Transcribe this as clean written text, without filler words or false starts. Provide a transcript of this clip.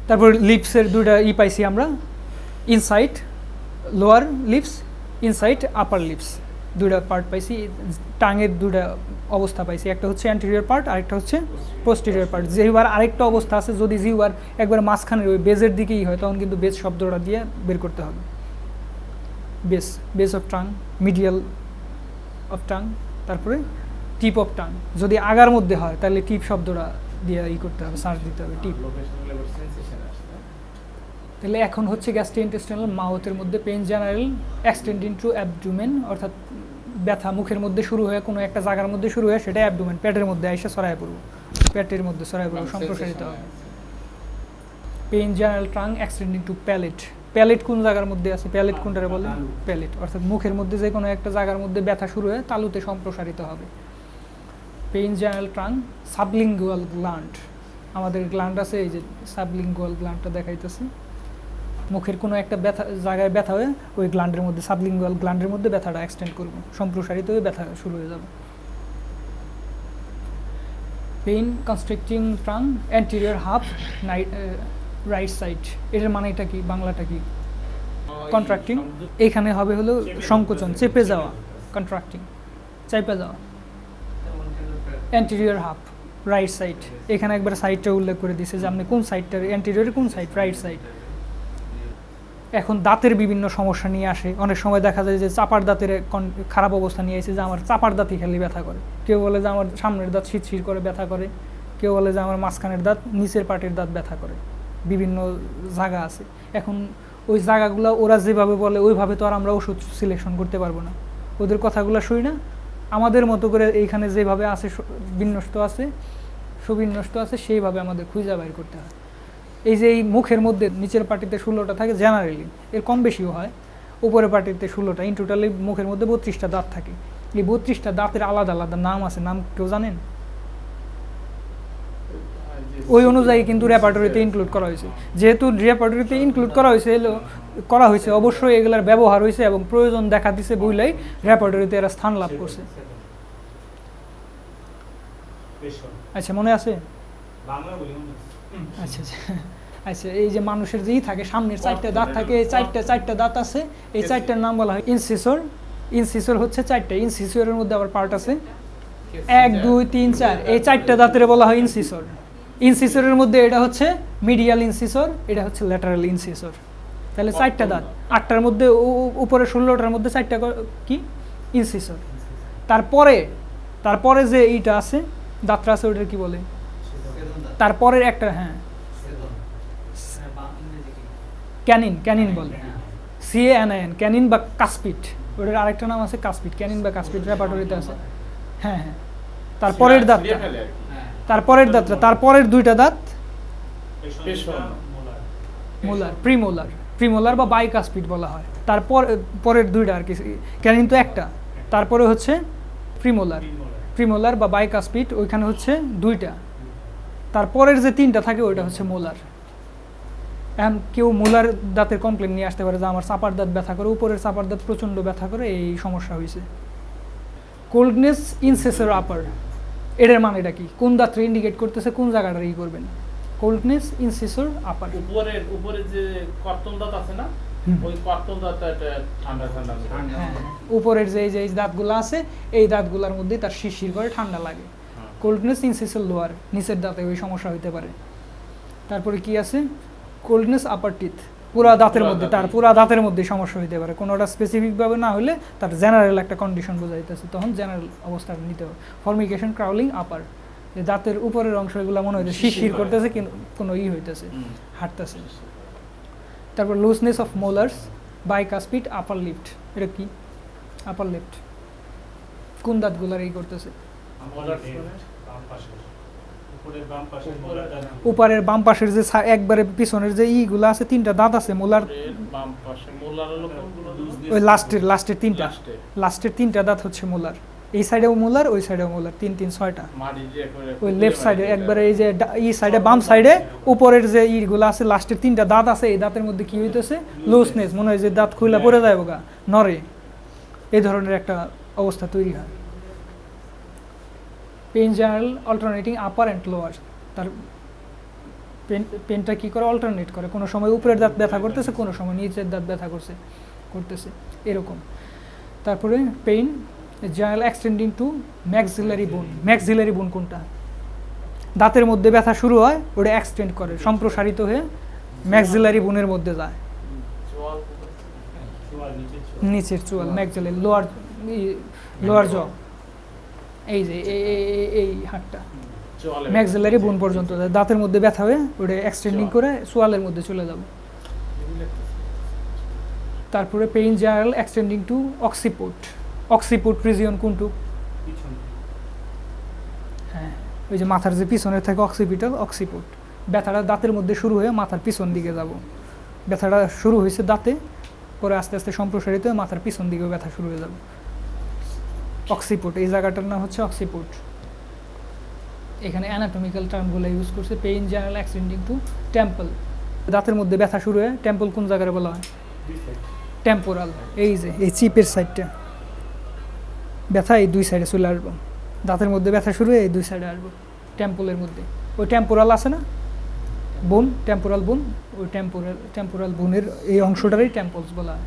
তারপর লিপসের দুইটা পাইছি আমরা, ইনসাইড লোয়ার লিপস, ইনসাইড আপার লিপস, দুইটা পার্ট পাইছি। টাঙের দুইটা অবস্থা পাইছি, একটা হচ্ছে অ্যান্টেরিয়র পার্ট, আরেকটা হচ্ছে পোস্টেরিয়র পার্ট। জিহ্বার আরেকটা অবস্থা আছে, যদি জিহ্বার একবার মাঝখানে ওই বেজের দিকেই হয় তখন কিন্তু বেজ শব্দটা দিয়ে বের করতে হবে। Base of tongue, medial of tongue, তারপরে টিপ অফ টাং। যদি আগার মধ্যে হয় তাহলে টিপ শব্দটা দিয়ে করতে হবে, সার্চ দিতে হবে টিপ। তাহলে এখন হচ্ছে গ্যাস্ট্রোইন্টেস্টাইনাল, মাউথের মধ্যে pain general extending to abdomen, অর্থাৎ ব্যথা মুখের মধ্যে শুরু হয়ে কোনো একটা জায়গার মধ্যে শুরু হয়ে সেটা অ্যাবডোমেন, পেটের মধ্যে এসে ছড়ায় পড়ব, পেটের মধ্যে ছড়ায় পড়ব, সম্প্রসারিত হবে। Pain general tongue extending to palate. Palate কোন জায়গার মধ্যে আছে, প্যালেট কোনটারে বলে? প্যালেট, অর্থাৎ মুখের মধ্যে যে কোনো একটা জায়গার মধ্যে ব্যথা শুরু হয়ে তালুতে সম্প্রসারিত হবে। Pain general tongue sublingual gland, আমাদের গ্ল্যান্ড আছে, এই যে সাবলিঙ্গুয়াল গ্ল্যান্ডটা দেখাইতেছি, মুখের কোনো একটা ব্যথা জায়গায় ব্যথা হয়ে ওই গ্ল্যান্ডের মধ্যে, সাবলিঙ্গুয়াল গ্ল্যান্ডের মধ্যে ব্যথাটা এক্সটেন্ড করবো, সম্প্রসারিত হয়ে ব্যথা শুরু হয়ে যাবে। Pain constricting tongue anterior half right side, এটার মানে এটা কি, বাংলাটা কি? কন্ট্রাক্টিং, এইখানে হবে হলো সংকোচন, চেপে যাওয়া, কন্ট্রাক্টিং চেপে যাওয়া। অ্যান্টেরিয়র হাফ রাইট সাইড, এখানে একবার সাইডটা উল্লেখ করে দিয়েছে যে আপনি কোন সাইডটার, অ্যান্টেরিয়র কোন সাইড, রাইট সাইড। এখন দাঁতের বিভিন্ন সমস্যা নিয়ে আসে, অনেক সময় দেখা যায় যে চাপার দাঁতের খারাপ অবস্থা নিয়ে আসে, যে আমার চাপার দাঁতই খালি ব্যথা করে, কেউ বলে যে আমার সামনের দাঁত শিরশির করে ব্যথা করে, কেউ বলে যে আমার মাঝখানের দাঁত, নিচের পাটের দাঁত ব্যথা করে, বিভিন্ন জায়গা আছে। এখন ওই জায়গাগুলো ওরা যেভাবে বলে ওইভাবে তো আর আমরা ওষুধ সিলেকশন করতে পারবো না, ওদের কথাগুলো শুই না, আমাদের মতো করে এইখানে যেভাবে আছে বিন্যস্ত আছে, সুবিন্যস্ত আছে, সেইভাবে আমাদের খুঁজে বাইর করতে হয়। এই যে এই মুখের মধ্যে নিচের পাটিতে 16টা থাকে জেনারেলি, এর কম বেশিও হয়, উপরের পাটিতে 16টা, ইন টোটালি মুখের মধ্যে 32টা দাঁত থাকে। এই 32টা দাঁতের আলাদা আলাদা নাম আছে, নাম কেউ জানেন? ওই অনুযায়ী কিন্তু রেপার্টরিতে ইনক্লুড করা হয়েছে। যেহেতু রেপার্টরিতে ইনক্লুড করা হয়েছে অবশ্যই এগুলার ব্যবহার হয়েছে এবং প্রয়োজন দেখা দিছে বইলাই রেপার্টরিতে এরা স্থান লাভ করছে। আচ্ছা, মনে আছে? আচ্ছা আচ্ছা আচ্ছা, এই যে মানুষের যেই থাকে সামনের 4টা দাঁত থাকে, এই চারটা দাঁত আছে, এই 4টার নাম বলা হয় ইনসিসর। ইনসিসর হচ্ছে 4টা, ইনসিসরের মধ্যে আবার পার্ট আছে 1 2 3 4, এই 4টা দাঁতের বলা হয় ইনসিসর। ইনসিসরের মধ্যে এটা হচ্ছে মিডিয়াল ইনসিসর, এটা হচ্ছে ল্যাটারাল ইনসিসর। তাহলে 4টা দাঁত, 8টার মধ্যে উপরে 16টার মধ্যে 4টা কি ইনসিসর। তারপরে যে এইটা আছে দাঁতটা আছে ওটার কি বলে? তারপরের একটা, হ্যাঁ ক্যানিন বলে, CANIN, ক্যানিন বা কাসপিট, ওটার আরেকটা নাম আছে কাসপিট, ক্যানিন বা কাসপিট রেপার্টরিতে আছে। হ্যাঁ হ্যাঁ, তারপরের দাঁতটা, তারপরের 2টা দাঁত মোলার, প্রিমোলার বা বাইকাসপিট বলা হয়। পরের 2টা আর কি, ক্যানিন তো একটা, তারপরে হচ্ছে প্রিমোলার বা বাইকাসপিট, ওইখানে হচ্ছে 2টা, তারপরের যে 3টা থাকে ওইটা হচ্ছে মোলার। এখন কেউ মোলার দাঁতের কমপ্লেন নিয়ে আসতে পারে যে আমার চাপার দাঁত ব্যথা করে, উপরের চাপার দাঁত প্রচণ্ড ব্যথা করে, এই সমস্যা হয়েছে। কোল্ডনেস ইনসিসর আপার, এটার মানেটা কি, কোন দাঁতটা ইন্ডিকেট করতেছে, কোন জায়গাটা করবেন? কোল্ডনেস ইনসিসর আপার, উপরে যে কর্তন দাঁত আছে না, ওই কর্তন দাঁতটা ঠান্ডা ঠান্ডা, উপরের যে এই দাঁতগুলো আছে এই দাঁতগুলোর মধ্যে তার শিরশির করে ঠান্ডা লাগে। কোল্ডনেস ইনসিসর লোয়ার, নিচের দাঁতে ওই সমস্যা হতে পারে। তারপরে কি আছে? কোল্ডনেস আপার টিথ, পুরা দাঁতের মধ্যে, তার পুরা দাঁতের মধ্যে সমস্যা হতে পারে, কোনোটা স্পেসিফিকভাবে না হলে তার জেনারেল একটা কন্ডিশন বোঝাইতেছে, তখন জেনারেল অবস্থাটা নিতে হবে। ফর্মিকেশন ক্রাউলিং আপার, যে দাঁতের উপরের অংশ এগুলো মনে হইতেছে শিরশির করতেছে, কিন্তু কোনো হইতেছে, হাঁটতেছে। তারপর looseness of molars, bicuspid, upper lift, এটা কি? আপার লিফট কোন দাঁতগুলার করতেছে? উপরের বাম পাশের যে একবারে পিছনের যে ইগুলো আছে, 3টা দাঁত আছে মোলার, ওই লাস্টের 3টা দাঁত হচ্ছে মোলার। এই সাইডেও মোলার, ওই সাইডেও মোলার, 3 3 6টা। ওই লেফট সাইডে একবারে এই যে সাইডে বাম সাইডে উপরের যে ইগুলো আছে, লাস্টের 3টা দাঁত আছে, এই দাঁতের মধ্যে কি হইতেছে? লুজনেস, মনে হয় যে দাঁত খুলে পড়ে যায় বোগা, নড়ে, এই ধরনের একটা অবস্থা তৈরি হয়। Pain general alternating upper and lower, তার পেনটা কী করে অল্টারনেট করে, কোনো সময় উপরের দাঁত ব্যথা করতেছে, কোনো সময় নিচের দাঁত ব্যথা করতেছে এরকম। তারপরে pain journal extending to maxillary bone. Maxillary bone কোনটা? দাঁতের মধ্যে ব্যথা শুরু হয়, ওটা এক্সটেন্ড করে, সম্প্রসারিত হয়ে ম্যাক্সিলারি বোনের মধ্যে যায়। নিচের চোয়াল, ম্যাক্সিলারি, লোয়ার জ, এই যে এই হাড়টা ম্যাক্সিলারি বোন পর্যন্ত যায়। দাঁতের মধ্যে ব্যথা হয়ে ওটা এক্সটেন্ডিং করে চোয়ালের মধ্যে চলে যাবে। তারপরে pain journal extending to occiput. Occiput region কোনটু? হ্যাঁ, ওই যে মাথার যে পিছনে থাকে অক্সিপিটাল, অক্সিপোর্ট। ব্যথাটা দাঁতের মধ্যে শুরু হয়ে মাথার পিছন দিকে যাব। ব্যথাটা শুরু হয়েছে দাঁতে, পরে আস্তে আস্তে সম্প্রসারিত হয়ে মাথার পিছন দিকেও ব্যথা শুরু হয়ে যাবে। অক্সিপোর্ট, এই জায়গাটার নাম হচ্ছে অক্সিপোর্ট। এখানে অ্যানাটমিক্যাল টার্মগুলো ইউজ করছে। Pain journal extending to temple. দাঁতের মধ্যে ব্যথা শুরু হয়ে টেম্পল কোন জায়গায় বলা হয়? টেম্পোরাল। এই যে এই চিপের সাইডটা ব্যথা এই দুই সাইডে চলে আসবো। দাঁতের মধ্যে ব্যথা শুরু হয়ে এই দুই সাইডে আসবো, টেম্পলের মধ্যে। ওই টেম্পোরাল আছে না বোন, টেম্পোরাল বোন, ওই টেম্পোরাল বোনের এই অংশটারই টেম্পলস বলা হয়।